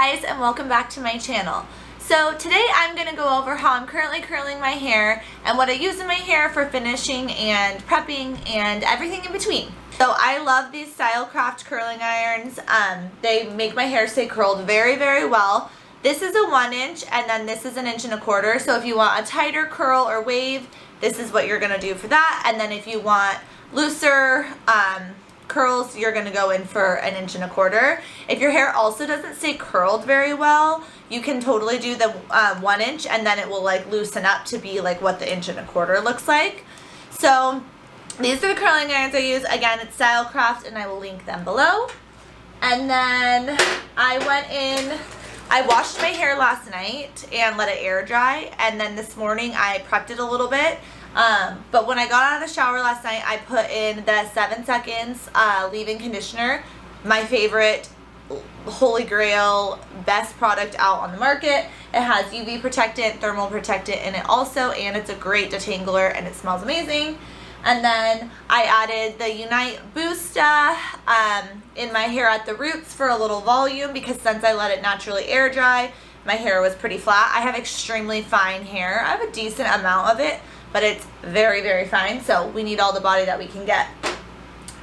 guys, and welcome back to my channel. So today I'm going to go over how I'm currently curling my hair and what I use in my hair for finishing and prepping and everything in between. So I love these Stylecraft curling irons. They make my hair stay curled very, very well. This is a 1 inch and then this is 1 1/4 inch. So if you want a tighter curl or wave, this is what you're going to do for that. And then if you want looser curls, you're going to go in for 1 1/4 inch. If your hair also doesn't stay curled very well, you can totally do the 1 inch and then it will like loosen up to be like what the 1 1/4 inch looks like. So these are the curling irons I use. Again, it's Stylecraft and I will link them below. And then I washed my hair last night and let it air dry, and then this morning I prepped it a little bit. But when I got out of the shower last night, I put in the 7 Seconds leave-in conditioner, my favorite holy grail best product out on the market. It has UV protectant, thermal protectant in it also, and it's a great detangler and it smells amazing. And then I added the Unite Boosta in my hair at the roots for a little volume, because since I let it naturally air dry, my hair was pretty flat. I have extremely fine hair. I have a decent amount of it, but it's very, very fine, so we need all the body that we can get.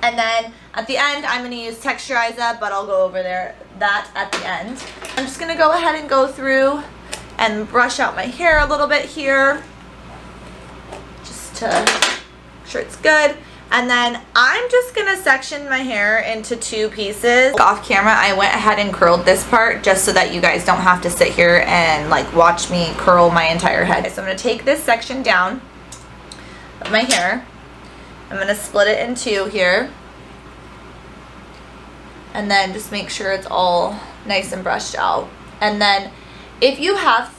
And then at the end, I'm going to use Texturizer, but I'll go over that at the end. I'm just going to go ahead and go through and brush out my hair a little bit here, just to make sure it's good. And then I'm just going to section my hair into 2 pieces. Off camera, I went ahead and curled this part just so that you guys don't have to sit here and like watch me curl my entire head. So I'm going to take this section down of my hair. I'm going to split it in 2 here. And then just make sure it's all nice and brushed out. And then if you have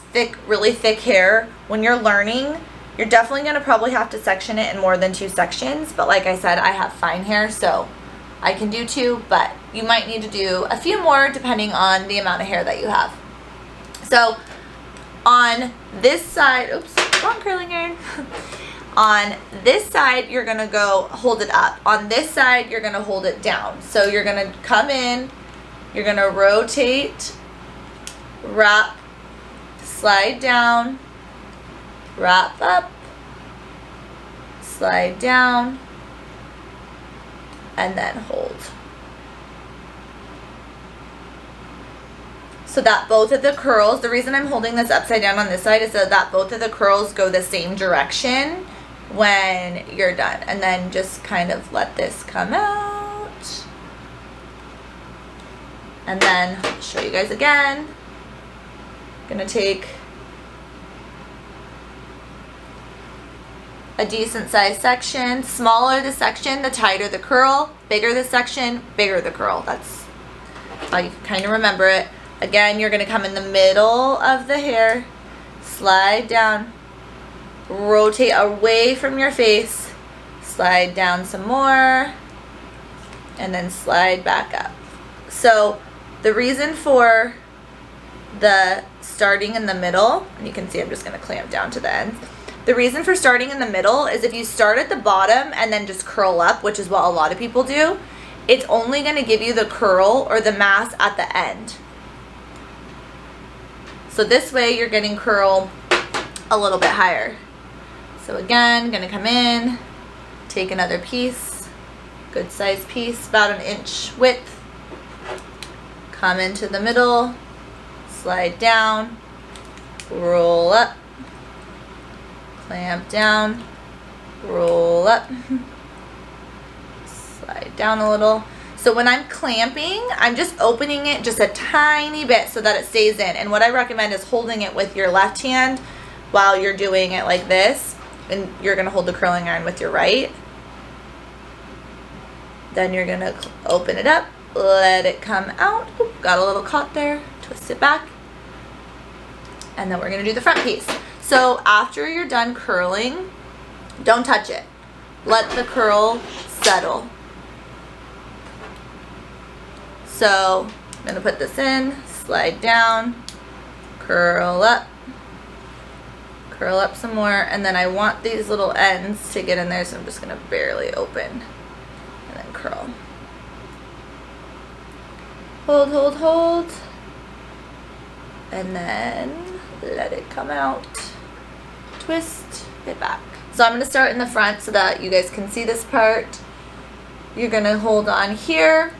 really thick hair, when you're learning, you're definitely going to probably have to section it in more than 2 sections. But like I said, I have fine hair, so I can do 2, but you might need to do a few more depending on the amount of hair that you have. So on this side, oops, wrong curling iron. On this side, you're going to go hold it up. On this side, you're going to hold it down. So you're going to come in, you're going to rotate, wrap, slide down, wrap up, slide down, and then hold. So that both of the curls, the reason I'm holding this upside down on this side is so that both of the curls go the same direction when you're done. And then just kind of let this come out. And then I'll show you guys again. I'm gonna take a decent sized section. Smaller the section, the tighter the curl. Bigger the section, bigger the curl. That's how you kind of remember it. Again, you're going to come in the middle of the hair, slide down, rotate away from your face, slide down some more, and then slide back up. So the reason for the starting in the middle, and you can see I'm just going to clamp down to the ends. The reason for starting in the middle is if you start at the bottom and then just curl up, which is what a lot of people do, it's only going to give you the curl or the mass at the end. So this way you're getting curl a little bit higher. So again, going to come in, take another piece, good size piece, about 1 inch width, come into the middle, slide down, roll up, clamp down, roll up, slide down a little. So when I'm clamping, I'm just opening it just a tiny bit so that it stays in. And what I recommend is holding it with your left hand while you're doing it like this. And you're going to hold the curling iron with your right. Then you're going to open it up, let it come out. Oop, got a little caught there. Twist it back. And then we're going to do the front piece. So after you're done curling, don't touch it. Let the curl settle. So I'm going to put this in, slide down, curl up some more, and then I want these little ends to get in there, so I'm just going to barely open and then curl. Hold, hold, hold. and then let it come out. Twist it back. So I'm going to start in the front so that you guys can see this part. You're going to hold on here.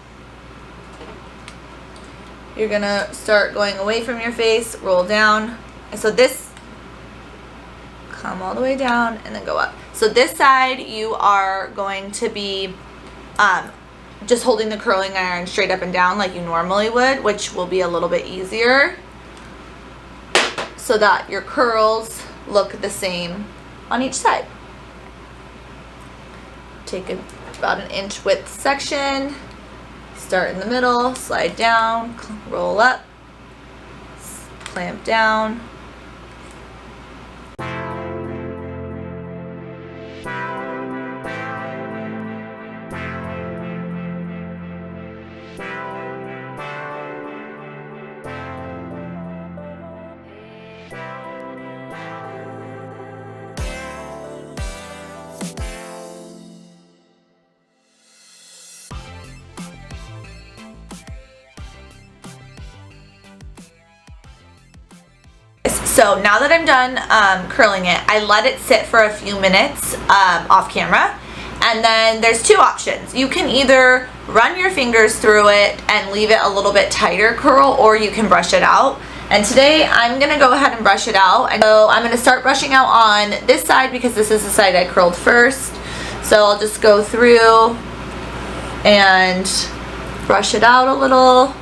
You're going to start going away from your face, roll down. And so this, come all the way down and then go up. So this side you are going to be just holding the curling iron straight up and down like you normally would, which will be a little bit easier so that your curls look the same on each side. Take about an inch width section, start in the middle, slide down, roll up, clamp down. So now that I'm done curling it, I let it sit for a few minutes off camera. And then there's two options. You can either run your fingers through it and leave it a little bit tighter curl, or you can brush it out. And today I'm going to go ahead and brush it out. And so I'm going to start brushing out on this side because this is the side I curled first. So I'll just go through and brush it out a little.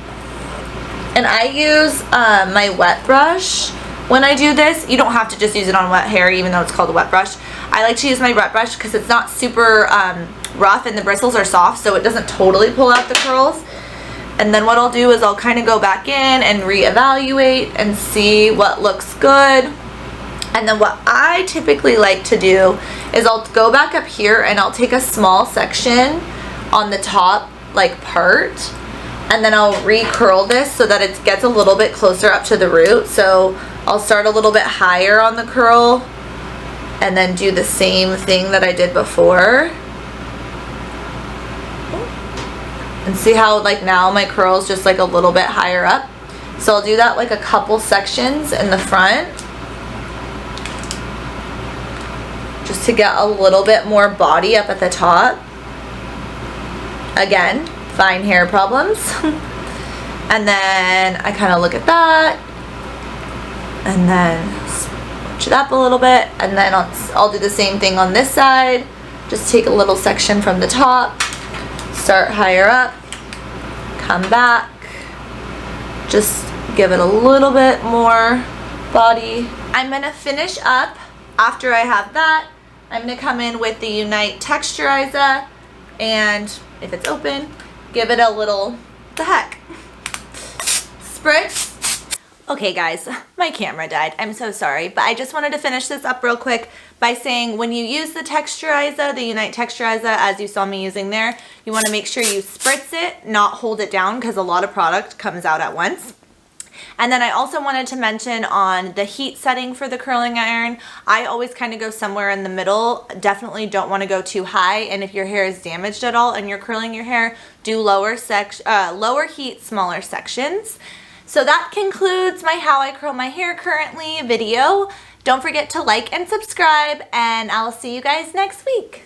And I use my wet brush. When I do this, you don't have to just use it on wet hair, even though it's called a wet brush. I like to use my wet brush because it's not super rough and the bristles are soft, so it doesn't totally pull out the curls. And then what I'll do is I'll kind of go back in and reevaluate and see what looks good. And then what I typically like to do is I'll go back up here and I'll take a small section on the top like part, and then I'll re-curl this so that it gets a little bit closer up to the root. So I'll start a little bit higher on the curl and then do the same thing that I did before. And see how like now my curl's just like a little bit higher up. So I'll do that like a couple sections in the front, just to get a little bit more body up at the top. Again, fine hair problems. And then I kind of look at that and then switch it up a little bit, and then I'll do the same thing on this side. Just take a little section from the top, start higher up, come back, just give it a little bit more body. I'm gonna finish up after I have that. I'm gonna come in with the Unite Texturizer, and if it's open, give it a little, what the heck, spritz. Okay guys, my camera died. I'm so sorry, but I just wanted to finish this up real quick by saying when you use the texturizer, the Unite Texturizer, as you saw me using there, you want to make sure you spritz it, not hold it down, because a lot of product comes out at once. And then I also wanted to mention on the heat setting for the curling iron, I always kind of go somewhere in the middle. Definitely don't want to go too high, and if your hair is damaged at all and you're curling your hair, do lower heat, smaller sections. So that concludes my how I curl my hair currently video. Don't forget to like and subscribe, and I'll see you guys next week.